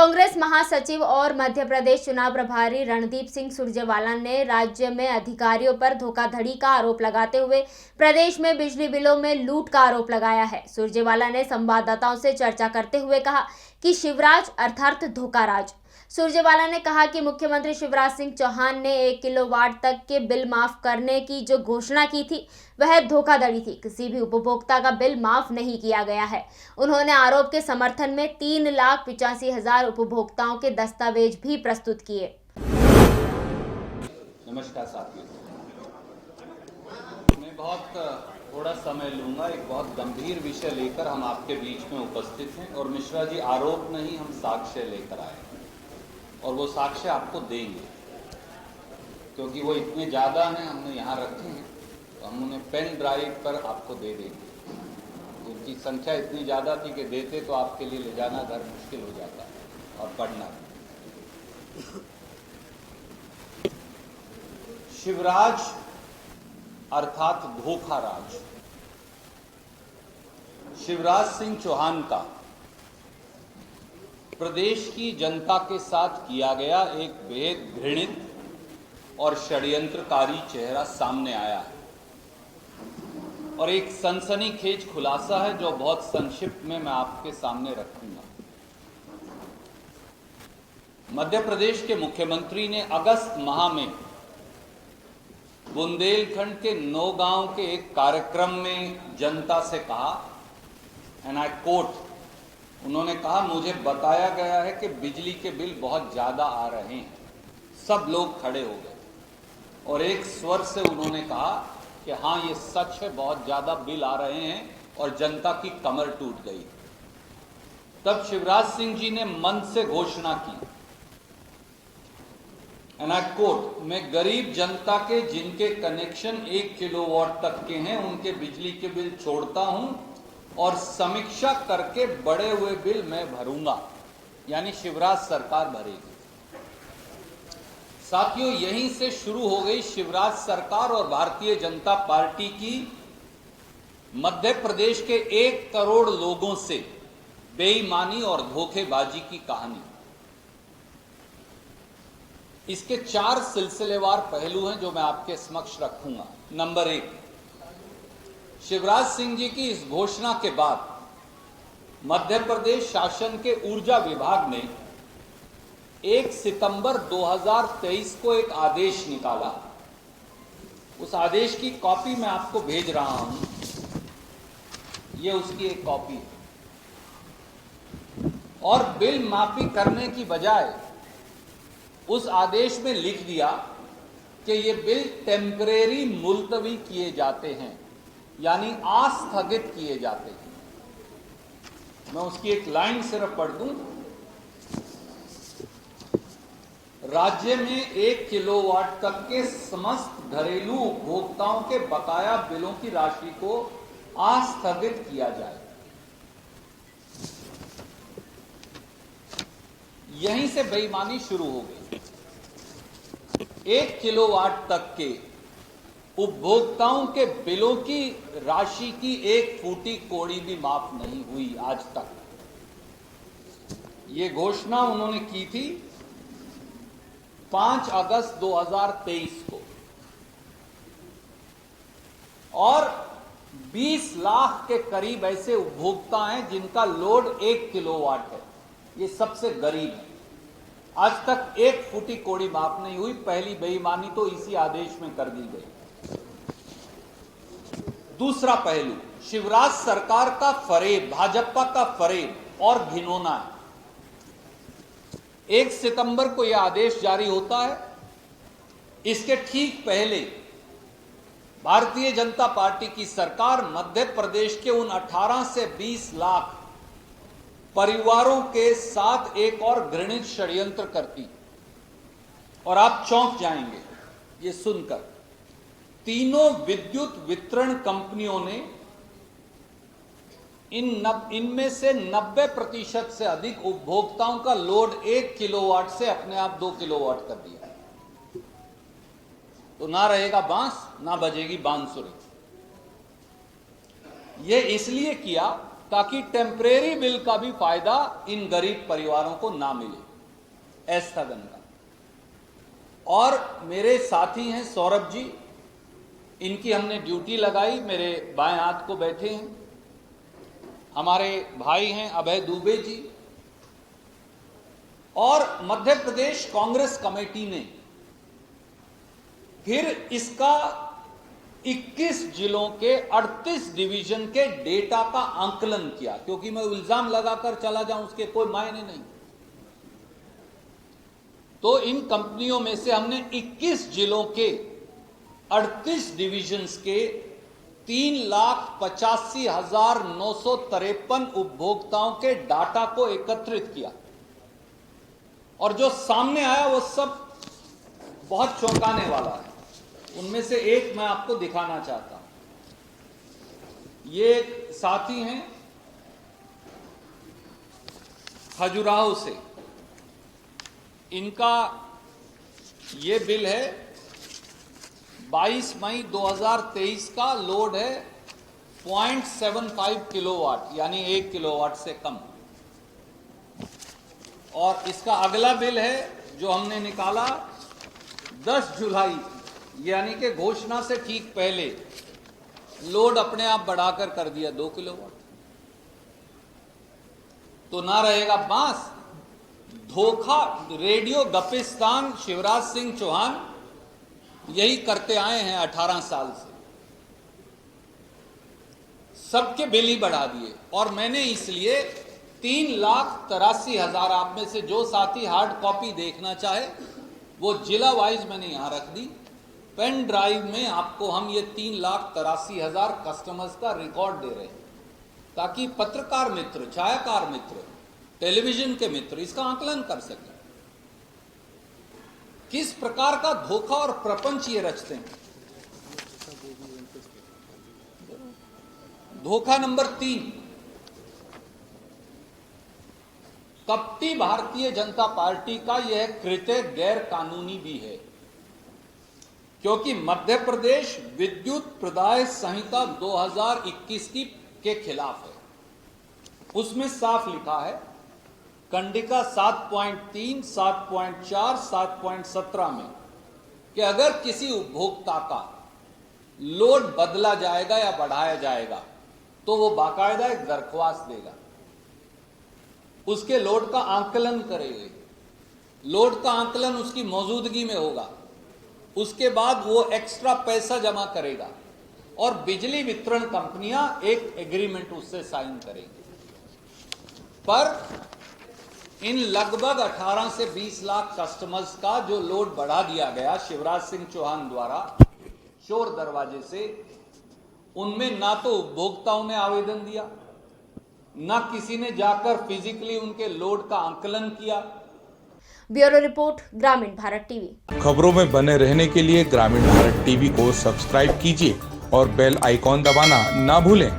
कांग्रेस महासचिव और मध्य प्रदेश चुनाव प्रभारी रणदीप सिंह सुरजेवाला ने राज्य में अधिकारियों पर धोखाधड़ी का आरोप लगाते हुए प्रदेश में बिजली बिलों में लूट का आरोप लगाया है। सुरजेवाला ने संवाददाताओं से चर्चा करते हुए कहा कि शिवराज अर्थात धोखाराज। सुरजेवाला ने कहा कि मुख्यमंत्री शिवराज सिंह चौहान ने 1 किलोवाट तक के बिल माफ करने की जो घोषणा की थी वह धोखाधड़ी थी। किसी भी उपभोक्ता का बिल माफ नहीं किया गया है। उन्होंने आरोप के समर्थन में 3,85,000 उपभोक्ताओं के दस्तावेज भी प्रस्तुत किए। नमस्कार साथियों, मैं थोड़ा समय लूंगा। एक बहुत गंभीर विषय लेकर हम आपके बीच में उपस्थित हैं और मिश्रा जी आरोप नहीं, हम साक्ष्य लेकर आए हैं और वो साक्ष्य आपको देंगे क्योंकि वो इतने ज़्यादा हैं, हमने यहाँ रखे हैं तो हम उन्हें पेन ड्राइव पर आपको दे देंगे। उनकी संख्या इतनी ज़्यादा थी कि देते तो आपके लिए ले जाना घर मुश्किल हो जाता और पढ़ना। शिवराज अर्थात धोखाराज शिवराज सिंह चौहान का प्रदेश की जनता के साथ किया गया एक बेहद घृणित और षड्यंत्रकारी चेहरा सामने आया है और एक सनसनीखेज खुलासा है जो बहुत संक्षिप्त में मैं आपके सामने रखूंगा। मध्य प्रदेश के मुख्यमंत्री ने अगस्त माह में बुंदेलखंड के नौगांव के एक कार्यक्रम में जनता से कहा, एंड आई कोट, उन्होंने कहा मुझे बताया गया है कि बिजली के बिल बहुत ज्यादा आ रहे हैं। सब लोग खड़े हो गए और एक स्वर से उन्होंने कहा कि हाँ ये सच है, बहुत ज्यादा बिल आ रहे हैं और जनता की कमर टूट गई। तब शिवराज सिंह जी ने मन से घोषणा की, एंड आई कोट, मैं गरीब जनता के जिनके कनेक्शन 1 किलोवाट तक के हैं उनके बिजली के बिल छोड़ता हूं और समीक्षा करके बढ़े हुए बिल मैं भरूंगा, यानी शिवराज सरकार भरेगी। साथियों, यहीं से शुरू हो गई शिवराज सरकार और भारतीय जनता पार्टी की मध्य प्रदेश के 1 करोड़ लोगों से बेईमानी और धोखेबाजी की कहानी। इसके 4 सिलसिलेवार पहलू हैं जो मैं आपके समक्ष रखूंगा। नंबर 1, शिवराज सिंह जी की इस घोषणा के बाद मध्य प्रदेश शासन के ऊर्जा विभाग ने 1 सितंबर 2023 को एक आदेश निकाला। उस आदेश की कॉपी मैं आपको भेज रहा हूं, ये उसकी एक कॉपी है। और बिल माफी करने की बजाय उस आदेश में लिख दिया कि ये बिल टेम्परेरी मुलतवी किए जाते हैं, यानी आस्थगित किए जाते हैं। मैं उसकी एक लाइन सिर्फ पढ़ दूं, राज्य में 1 किलोवाट तक के समस्त घरेलू उपभोक्ताओं के बकाया बिलों की राशि को आस्थगित किया जाए। यहीं से बेईमानी शुरू हो गई। 1 किलोवाट तक के उपभोक्ताओं के बिलों की राशि की 1 फूटी कौड़ी भी माफ नहीं हुई आज तक। ये घोषणा उन्होंने की थी 5 अगस्त 2023 को और 20 लाख के करीब ऐसे उपभोक्ता हैं जिनका लोड 1 किलोवाट है। ये सबसे गरीब है। आज तक 1 फूटी कौड़ी माफ नहीं हुई। पहली बेईमानी तो इसी आदेश में कर दी गई। दूसरा पहलू, शिवराज सरकार का फरेब, भाजपा का फरेब और घिनौना है। 1 सितंबर को यह आदेश जारी होता है। इसके ठीक पहले भारतीय जनता पार्टी की सरकार मध्य प्रदेश के उन 18 से 20 लाख परिवारों के साथ एक और घृणित षड्यंत्र करती और आप चौंक जाएंगे ये सुनकर। तीनों विद्युत वितरण कंपनियों ने इनमें से 90% से अधिक उपभोक्ताओं का लोड 1 किलोवाट से अपने आप 2 किलोवाट कर दिया। तो ना रहेगा बांस, ना बजेगी बांसुरी। यह इसलिए किया ताकि टेम्परेरी बिल का भी फायदा इन गरीब परिवारों को ना मिले, स्थगन का। और मेरे साथी हैं सौरभ जी, इनकी हमने ड्यूटी लगाई, मेरे बाएं हाथ को बैठे हैं। हमारे भाई हैं अभय दुबे जी, और मध्य प्रदेश कांग्रेस कमेटी ने फिर इसका 21 जिलों के 38 डिवीजन के डेटा का आंकलन किया, क्योंकि मैं इल्जाम लगाकर चला जाऊं उसके कोई मायने नहीं। तो इन कंपनियों में से हमने 21 जिलों के 38 डिवीजन्स के 3,85,953 उपभोक्ताओं के डाटा को एकत्रित किया, और जो सामने आया वो सब बहुत चौंकाने वाला है। उनमें से एक मैं आपको दिखाना चाहता हूं। ये एक साथी हैं खजुराहो से, इनका ये बिल है 22 मई 2023 का, लोड है 0.75 किलोवाट, यानी 1 किलोवाट से कम। और इसका अगला बिल है जो हमने निकाला 10 जुलाई, यानी कि घोषणा से ठीक पहले, लोड अपने आप बढ़ाकर कर दिया 2 किलोवाट। तो ना रहेगा बांस, धोखा। रेडियो गपिस्तान शिवराज सिंह चौहान यही करते आए हैं 18 साल से, सबके बिल ही बढ़ा दिए। और मैंने इसलिए 3,83,000, आप में से जो साथी हार्ड कॉपी देखना चाहे वो जिला वाइज मैंने यहां रख दी। पेन ड्राइव में आपको हम ये 3,83,000 कस्टमर्स का रिकॉर्ड दे रहे हैं, ताकि पत्रकार मित्र, छायाकार मित्र, टेलीविजन के मित्र इसका आकलन कर सकें किस प्रकार का धोखा और प्रपंच ये रचते हैं। धोखा नंबर 3, कपटी भारतीय जनता पार्टी का यह कृत्य गैर कानूनी भी है, क्योंकि मध्य प्रदेश विद्युत प्रदाय संहिता 2021 के खिलाफ है। उसमें साफ लिखा है, कंडिका 7.3, 7.4, 7.17 में, कि अगर किसी उपभोक्ता का लोड बदला जाएगा या बढ़ाया जाएगा तो वो बाकायदा एक दरख्वास्त देगा, उसके लोड का आंकलन करेगा, लोड का आंकलन उसकी मौजूदगी में होगा, उसके बाद वो एक्स्ट्रा पैसा जमा करेगा और बिजली वितरण कंपनियां एक एग्रीमेंट उससे साइन करेंगी। पर इन लगभग 18 से 20 लाख कस्टमर्स का जो लोड बढ़ा दिया गया शिवराज सिंह चौहान द्वारा चोर दरवाजे से, उनमें ना तो उपभोक्ताओं ने आवेदन दिया, ना किसी ने जाकर फिजिकली उनके लोड का आंकलन किया। ब्यूरो रिपोर्ट, ग्रामीण भारत टीवी। खबरों में बने रहने के लिए ग्रामीण भारत टीवी को सब्सक्राइब कीजिए और बेल आइकॉन दबाना ना भूलें।